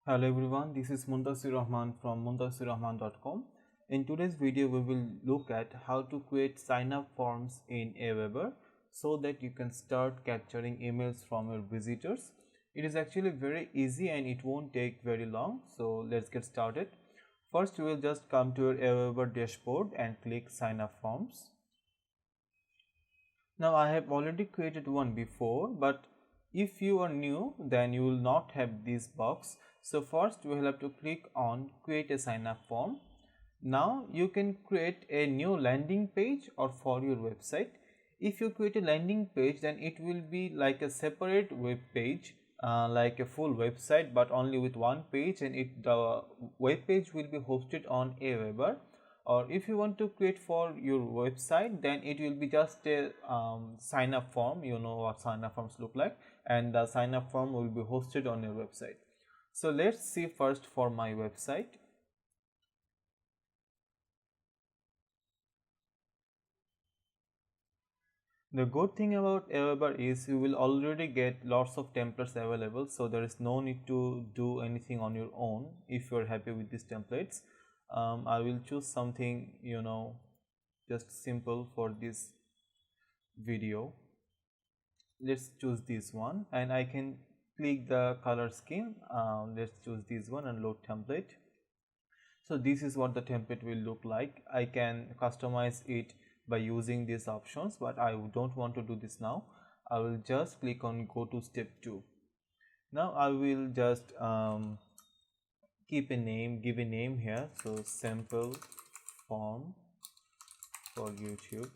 Hello everyone, this is Muntasir Rahman from muntasirrahman.com. In today's video, we will look at how to create sign-up forms in Aweber so that you can start capturing emails from your visitors. It is actually very easy and it won't take very long. So let's get started. First, we will just come to your Aweber dashboard and click sign-up forms. Now I have already created one before, but if you are new, then you will not have this box. So first we will have to click on create a sign up form. Now you can create a new landing page or for your website. If you create a landing page, then it will be like a separate web page, like a full website, but only with one page, and the web page will be hosted on Aweber. Or if you want to create for your website, then it will be just a sign up form. You know what sign up forms look like, and the sign up form will be hosted on your website. So let's see first for my website. The good thing about Aweber is you will already get lots of templates available, so there is no need to do anything on your own if you are happy with these templates. I will choose something, just simple for this video. Let's choose this one, and I can click the color scheme. Let's choose this one and load template. So this is what the template will look like. I can customize it by using these options, but I don't want to do this now. I will just click on go to step 2. Now I will just give a name here. So sample form for YouTube.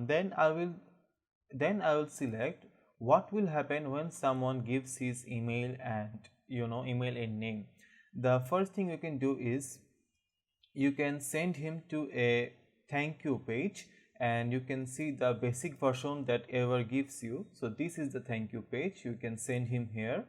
Then I will select what will happen when someone gives his email and email and name. The first thing you can do is you can send him to a thank you page, and you can see the basic version that Aweber gives you. So this is the thank you page. You can send him here.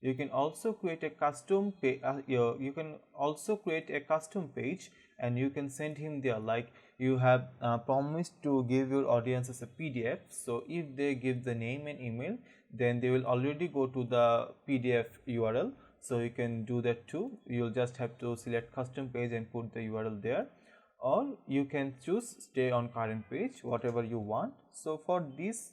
You can also create a custom page. You can also create a custom page, and you can send him there. Like you have promised to give your audiences a PDF. So if they give the name and email, then they will already go to the PDF URL. So you can do that too. You'll just have to select custom page and put the URL there, or you can choose stay on current page, whatever you want. So for this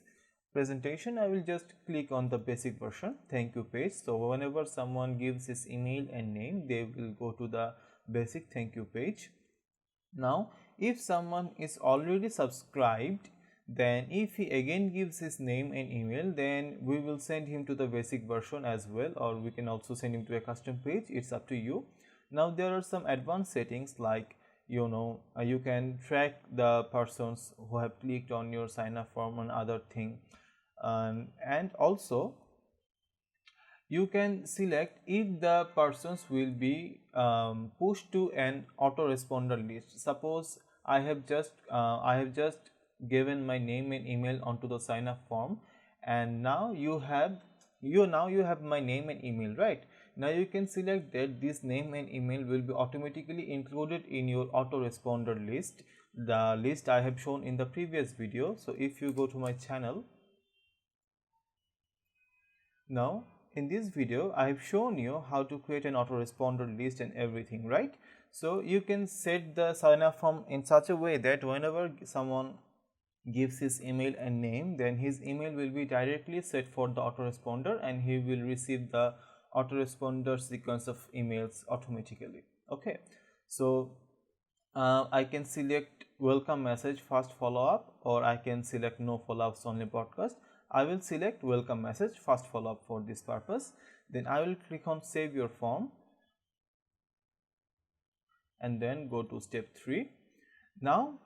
presentation, I will just click on the basic version thank you page. So whenever someone gives his email and name, they will go to the basic thank you page. Now if someone is already subscribed, then if he again gives his name and email, then we will send him to the basic version as well, or we can also send him to a custom page. It's up to you. Now there are some advanced settings, like you can track the persons who have clicked on your sign up form and other thing, and also you can select if the persons will be pushed to an autoresponder list. Suppose I have just given my name and email onto the sign up form, and now you have my name and email, right? Now you can select that this name and email will be automatically included in your autoresponder list, the list I have shown in the previous video. So if you go to my channel, now in this video I have shown you how to create an autoresponder list and everything, right? So you can set the sign up form in such a way that whenever someone gives his email and name, then his email will be directly set for the autoresponder, and he will receive the autoresponder sequence of emails automatically. Okay, so I can select welcome message fast follow-up, or I can select no follow-ups only broadcast. I will select welcome message fast follow-up for this purpose. Then I will click on save your form and then go to step 3. Now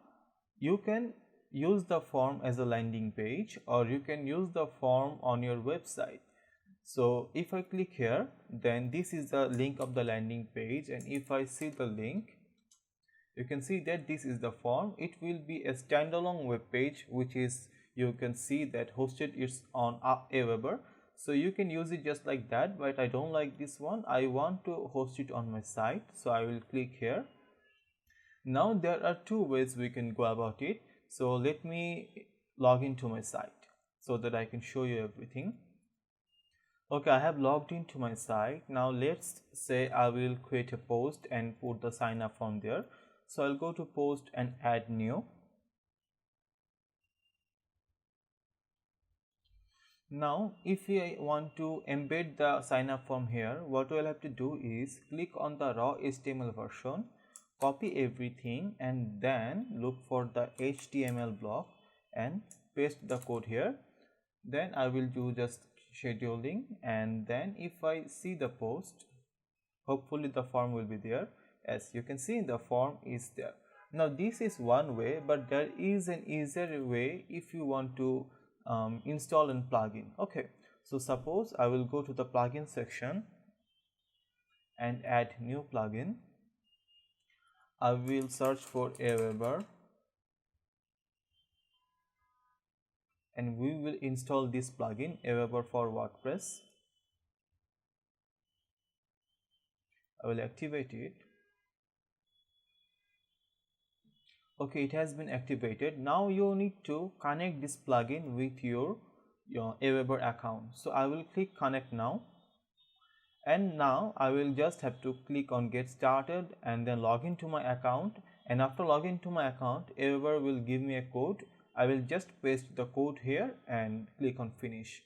you can use the form as a landing page, or you can use the form on your website. So if I click here, then this is the link of the landing page, and if I see the link, you can see that this is the form. It will be a standalone web page, which is, you can see that hosted is on Aweber. So you can use it just like that, but I don't like this one. I want to host it on my site, so I will click here. Now there are two ways we can go about it. So let me log into my site so that I can show you everything. Okay, I have logged into my site. Now let's say I will create a post and put the sign up form there. So I'll go to post and add new. Now if I want to embed the sign up form here, what we'll have to do is click on the raw HTML version, copy everything and then look for the HTML block and paste the code here. Then I will do just scheduling, and then if I see the post, hopefully the form will be there. As you can see, the form is there. Now this is one way, but there is an easier way if you want to install a plugin. Okay, so suppose I will go to the plugin section and add new plugin. I will search for Aweber and we will install this plugin, Aweber for WordPress. I will activate it. Okay, it has been activated. Now you need to connect this plugin with your Aweber account. So I will click connect now, and now I will just have to click on get started and then log into my account. And after logging to my account, Aweber will give me a code. I will just paste the code here and click on finish.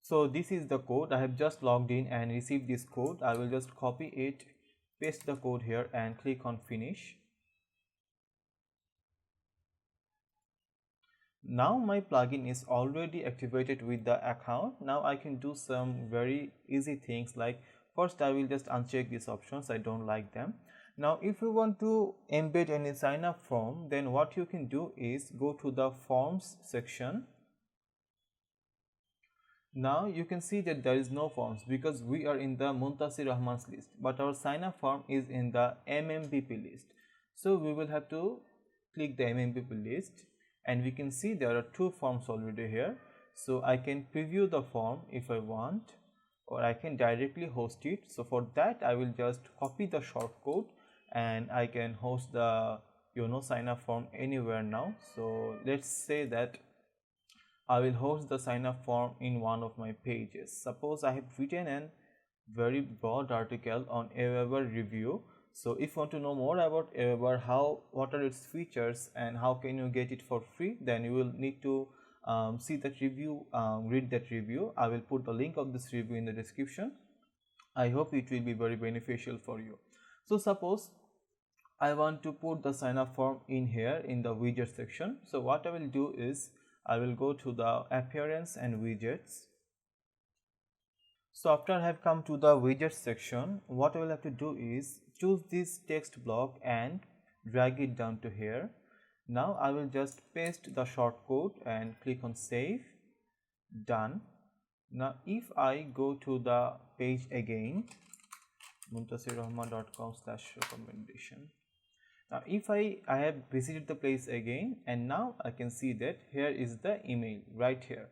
So this is the code. I have just logged in and received this code. I will just copy it, paste the code here and click on finish. Now my plugin is already activated with the account. Now I can do some very easy things, like first I will just uncheck these options, I don't like them. Now if you want to embed any sign up form, then what you can do is go to the forms section. Now you can see that there is no forms because we are in the Muntasir Rahman's list, but our sign up form is in the MMPP list. So we will have to click the MMPP list, and we can see there are two forms already here. So I can preview the form if I want, or I can directly host it. So for that I will just copy the shortcode and I can host the sign up form anywhere now. So let's say that I will host the sign up form in one of my pages. Suppose I have written a very broad article on Aweber review. So if you want to know more about Aweber, what are its features and how can you get it for free, then you will need to see that review, read that review. I will put the link of this review in the description. I hope it will be very beneficial for you. So suppose I want to put the sign up form in here in the widget section. So what I will do is I will go to the appearance and widgets. So after I have come to the widgets section, what I will have to do is choose this text block and drag it down to here. Now I will just paste the shortcode and click on save. Done. Now if I go to the page again, muntasirrahman.com/recommendation. Now if I have visited the place again, and now I can see that here is the email right here.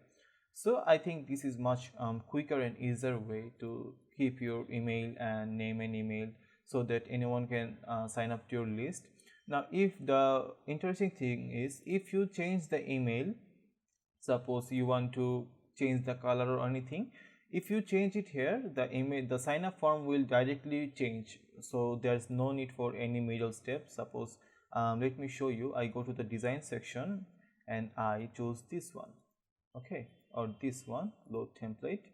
So I think this is much quicker and easier way to keep your email and name and email so that anyone can sign up to your list. Now if the interesting thing is, if you change the email, suppose you want to change the color or anything, if you change it here, the sign up form will directly change. So there's no need for any middle step. Suppose let me show you. I go to the design section and I choose this one, okay, or this one, load template.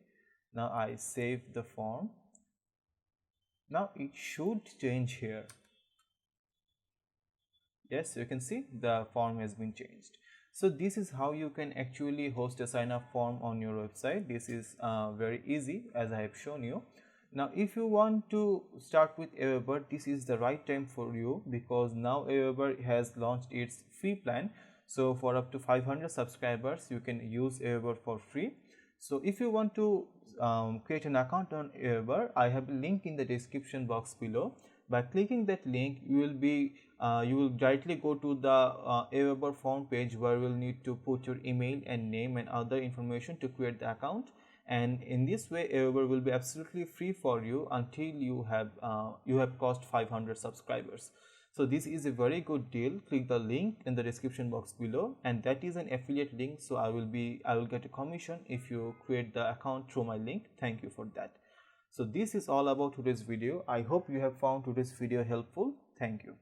Now I save the form. Now it should change here. Yes, you can see the form has been changed. So this is how you can actually host a sign up form on your website. This is very easy, as I have shown you. Now if you want to start with Aweber, this is the right time for you, because now Aweber has launched its free plan. So for up to 500 subscribers you can use Aweber for free. So if you want to create an account on Aweber, I have a link in the description box below. By clicking that link, you will directly go to the Aweber form page, where you will need to put your email and name and other information to create the account. And in this way, Aweber will be absolutely free for you until you have crossed 500 subscribers. So this is a very good deal. Click the link in the description box below, and that is an affiliate link, so I will get a commission if you create the account through my link. Thank you for that. So this is all about today's video. I hope you have found today's video helpful. Thank you.